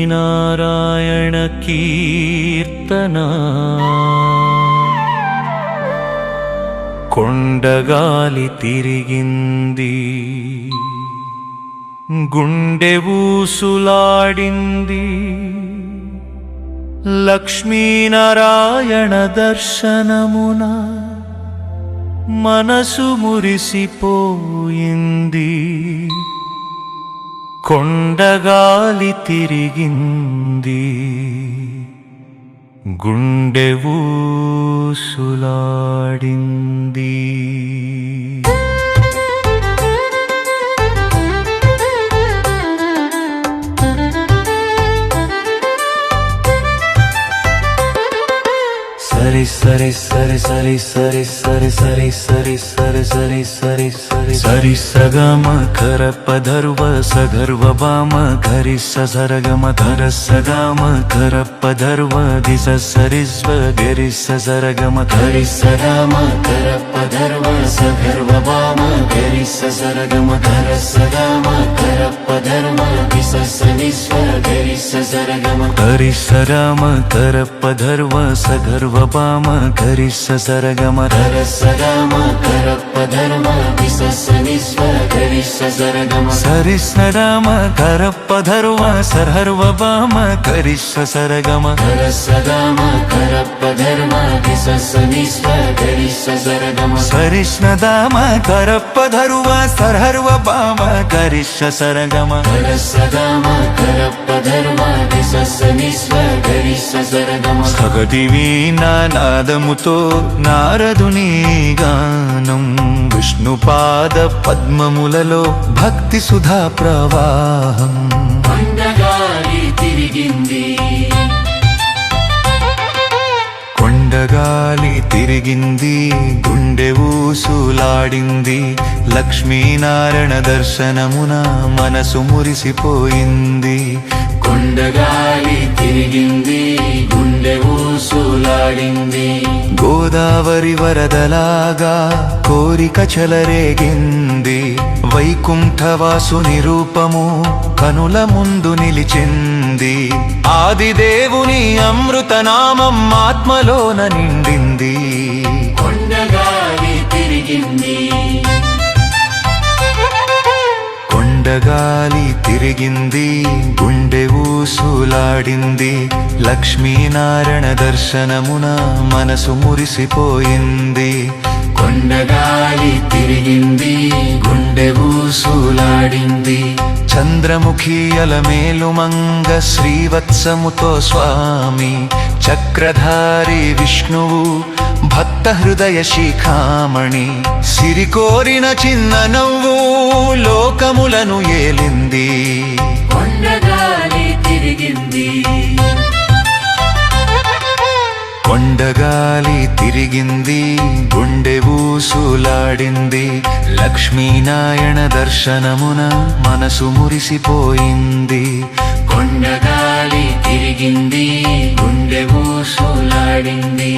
श्रीलक्ष्मीनारायण कीर्तना కొండగాలి తిరిగింది గుండె ఊసులాడింది లక్ష్మీనారాయణ దర్శనమున మనసు మురిసిపోయింది కొండగాలి తిరిగింది గుండె ఊసులాడింది సరి సరి సరి సరి సరి సరి సరి సరి సరి సరి సరి సరి సరి సగమ కర పధర్వ సగర్వ వామ ఘరి సరగమ ధర సగమ కర పధర్వ దిశ సరిస్వ గరి సరగమ ఘరి సగమ కర పధర్వ సగర్వ వామ గరి సరగమ ధర సగమ కర పధర్వ దిశ సరిస్వ గరి సరగమ హరి సరమ కర పధర్వ సగర్వ వామ ఘరి సరగమ ధర సగమ కర పధర్వ దిశ సరిస్వ గరి సరగమ సరి సరమ కర పధర్వ సర్వ వామ ఘరి సరగమ ధర సగమ కర పధర్వ దిశ సరిస్వ గరి సరగమ సరి స్నదామ కర పధర్వ సర్వ వామ ఘరి సరగమ ధర సగమ కర పధర్వ దిశ సరిస్వ గరి సరగమ సగదివీనా నాదముతో నారదుని గానం విష్ణుపాద పద్మములలో భక్తి సుధా ప్రవాహం కొండగాలి తిరిగింది కొండగాలి తిరిగింది గుండె ఊసులాడింది లక్ష్మీనారాయణ దర్శనమున మనసు మురిసిపోయింది కొండగాలి తిరిగింది గుండె ఊసులాడింది గోదావరి వరదలాగా కోరిక చెలరేగింది వైకుంఠవాసుని రూపము కనుల ముందు నిలిచింది ఆదిదేవుని అమృతనామం ఆత్మలోన నిండింది కొండగాలి తిరిగింది కొండగాలి తిరిగింది గుండె ఊసులాడింది లక్ష్మీనారాయణ దర్శనమున మనసు మురిసిపోయింది కొండగాలి తిరిగింది గుండె ఊసులాడింది చంద్రముఖి అలమేలుమంగ శ్రీవత్సముతో స్వామి చక్రధారి విష్ణువు భక్త హృదయ శిఖామణి సిరికోరిన చిన్న నవ్వు లోకములను ఏలింది కొండగాలి తిరిగింది కొండగాలి తిరిగింది గుండె ఊసులాడింది లక్ష్మీనారాయణ దర్శనమున మనసు మురిసిపోయింది కొండగాలి తిరిగింది గుండె ఊసులాడింది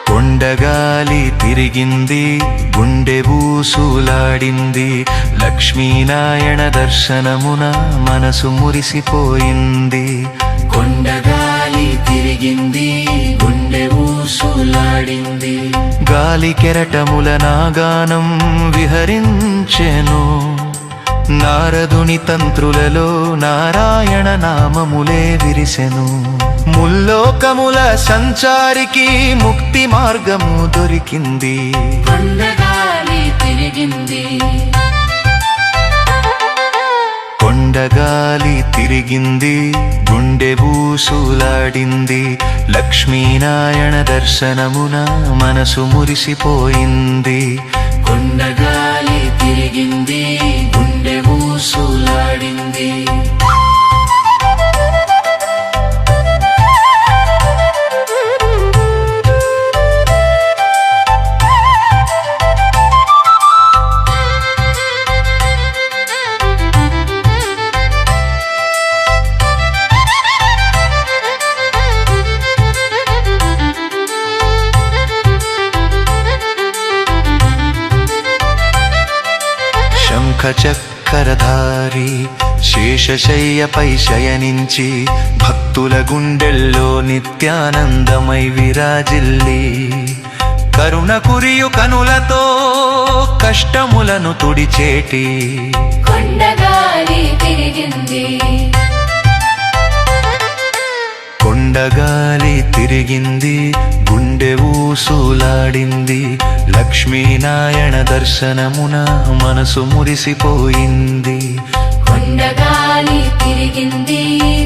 కొండగాలి తిరిగింది గుండె ఊసులాడింది లక్ష్మీనారాయణ దర్శనమున మనసు మురిసిపోయింది కొండగాలి తిరిగింది గుండె ఊసులాడింది గాలి కెరటముల నాగానం విహరించెను నారదుని తంత్రులలో నారాయణ నామములే విరిసెను ముల్లోకముల సంచారికి ముక్తి మార్గము దొరికింది కొండగాలి తిరిగింది కొండగాలి తిరిగింది గుండె ఊసులాడింది లక్ష్మీనారాయణ దర్శనమున మనసు మురిసిపోయింది కొండగాలి తిరిగింది గుండె ఊసులాడింది శంఖచక్రధారి శేషశయ్యపై శయనించి భక్తుల గుండెల్లో నిత్యానందమై విరాజిల్లి కరుణ కురియు కనులతో కష్టములను తుడిచేటి కొండగాలి తిరిగింది కొండగాలి తిరిగింది గుండె ఊసులాడింది లక్ష్మీనారాయణ దర్శనమున మనసు మురిసిపోయింది కొండగాలి తిరిగింది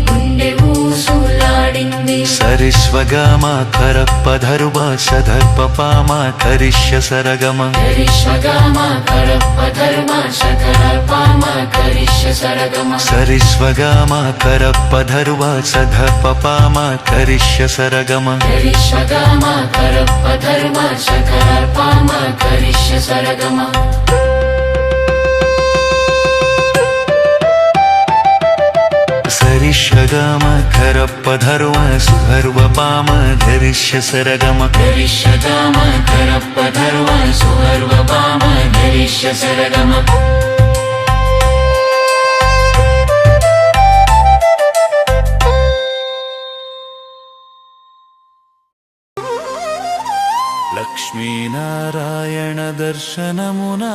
గుండె ఊసులాడింది సరిస్వగమ కరపధరువ సదర్పపామ కరిష్య సరగమ సరిస్వగమ కరపధర్మ సకరపామ కరిష్య సరగమ సరిస్వగమ కరపధరువ సదర్పపామ కరిష్య సరగమ సరిస్వగమ కరపధర్మ సకరపామ కరిష్య సరగమ సరిషగమ కరపధరువ సుహర్వపామ ధరిష్య సరగమ ధరిష్యగమ కరపధర్వ సుహర్వపామ ధరిష్య సరగమ లక్ష్మీనారాయణ దర్శనమునా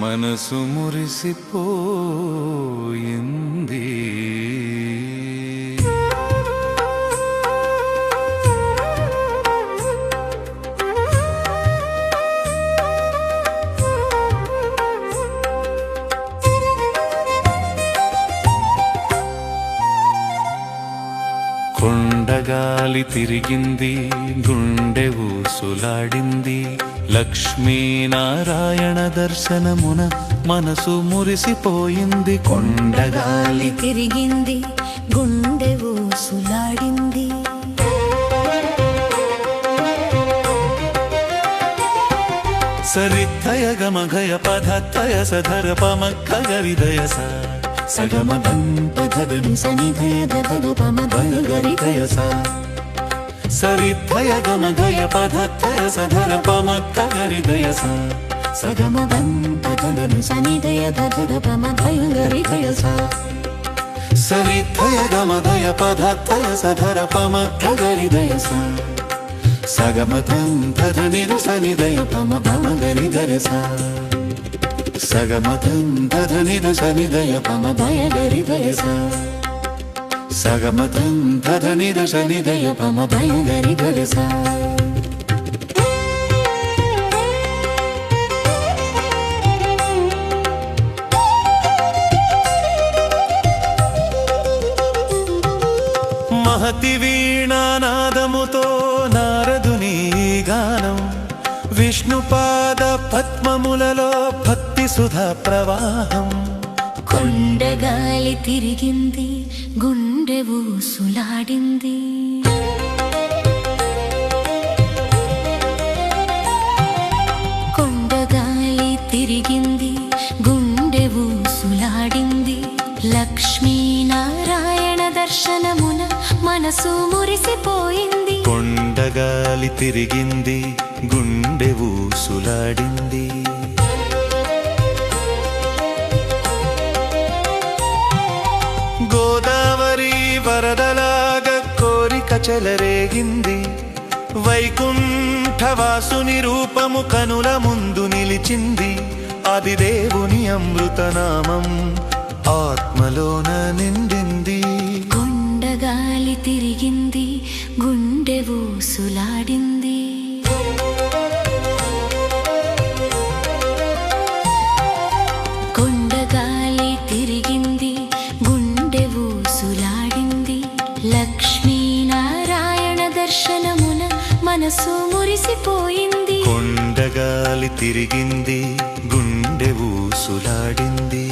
మనసు మురిసిపోయింది కొండగాలి తిరిగింది గుండె ఊసులాడింది లక్ష్మీనారాయణ దర్శనమున మనసు మురిసిపోయింది కొండగాలి తిరిగింది గుండె ఊసులాడింది సరిత్తయ గమఘయ పధత్తయ సధర పమక్కగరిదయ సగమ పధని సనిధయ దధదు పమ భయగరిదయ సరిత్తయ గమఘయ పధత్తయ సధర పమక్కగరిదయ సగమ పధని సనిధయ దధదు పమ భయగరిదయ సరిత్తయ గమఘయ పధత్తయ సధర పమక్కగరిదయ సగమతం ధనిర సనిదయ పమ భమగరిదయ సగమతం ధనిర సనిదయ పమ భయగరిదయ సగమతం ధనిర సనిదయ పమ భయగరిదయ మహతి వీణానాదముతో నారదుని గానం విష్ణుపాద పద్మములలో భక్తి సుధా ప్రవాహం కొండగాలి తిరిగింది గుండె ఊసులాడింది కొండగాలి తిరిగింది గుండె ఊసులాడింది లక్ష్మీనారాయణ దర్శనమున మనసు మురిసిపోయింది కొండగాలి తిరిగింది గుండె ఊసులాడింది గోదావరి వరదలాగ కోరిక చెలరేగింది వైకుంఠవాసుని రూపము కనుల ముందు నిలిచింది అది దేవుని అమృతనామం ఆత్మలోన నిండింది కొండగాలి తిరిగింది గుండె ఊసులాడింది కొండగాలి తిరిగింది గుండె ఊసులాడింది లక్ష్మీనారాయణ దర్శనమున మనసు మురిసిపోయింది కొండగాలి తిరిగింది గుండె ఊసులాడింది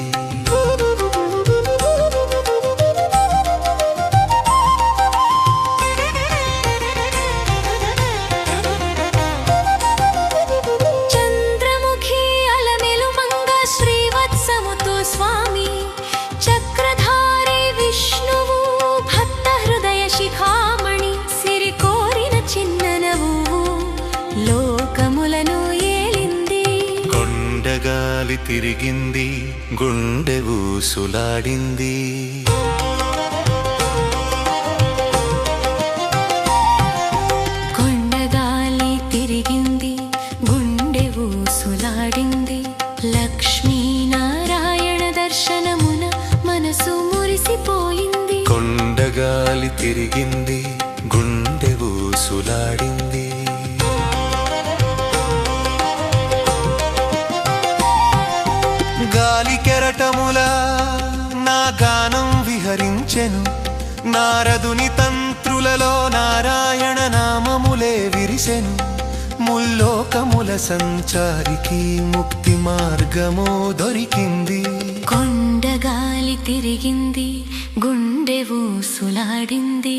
కొండగాలి తిరిగింది గుండె ఊసులాడింది కొండగాలి తిరిగింది గుండె ఊసులాడింది లక్ష్మీనారాయణ దర్శనమున మనసు మురిసిపోయింది కొండగాలి తిరిగింది గుండె ఊసులాడింది గాలి కెరటముల నా గానం విహరించెను నారదుని తంత్రులలో నారాయణ నామములే విరిసెను ముల్లోకముల సంచారికి ముక్తి మార్గము దొరికింది కొండగాలి తిరిగింది గుండె ఊసులాడింది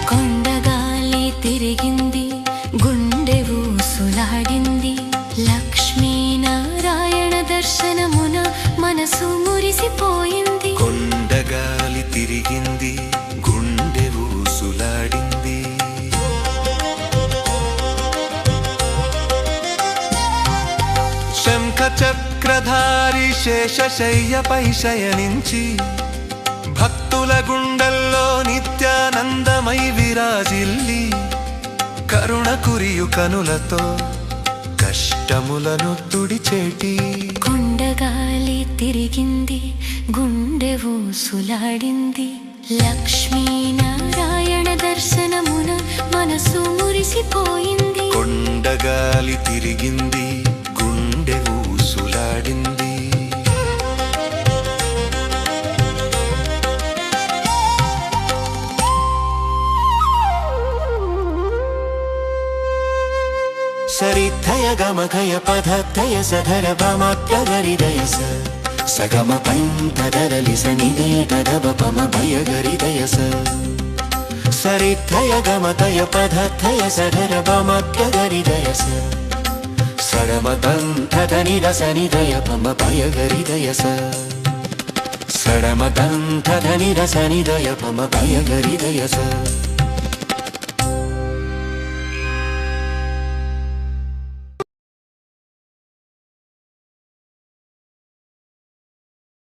కొండగాలి తిరిగింది గుండె ఊసులాడింది లక్ష్మీనారాయణ దర్శనమున మనసు మురిసిపోయింది కొండగాలి తిరిగింది గుండె ఊసులాడింది శంఖ చక్రధారి శేషశయ్యపై శయనించి భక్తుల గుండెల్లో నిత్యానందమై విరాజిల్లి కరుణ కురియు కనులతో కష్టములను తుడిచేటి కొండగాలి తిరిగింది గుండె ఊసులాడింది లక్ష్మీనారాయణ దర్శనమున మనసు మురిసిపోయింది కొండగాలి తిరిగింది గుండె ఊసులాడింది సరిద్ధయ గమకయ పదత్తయ సధర పమగ్గరిదయ సగమ పంతదరలి సనిదయ తదవ పమ భయగరిదయ సరిద్ధయ గమకయ పదత్తయ సధర పమగ్గరిదయ సగమ తంతనిద సనిదయ పమ భయగరిదయ సడమ తంతనిద సనిదయ పమ భయగరిదయ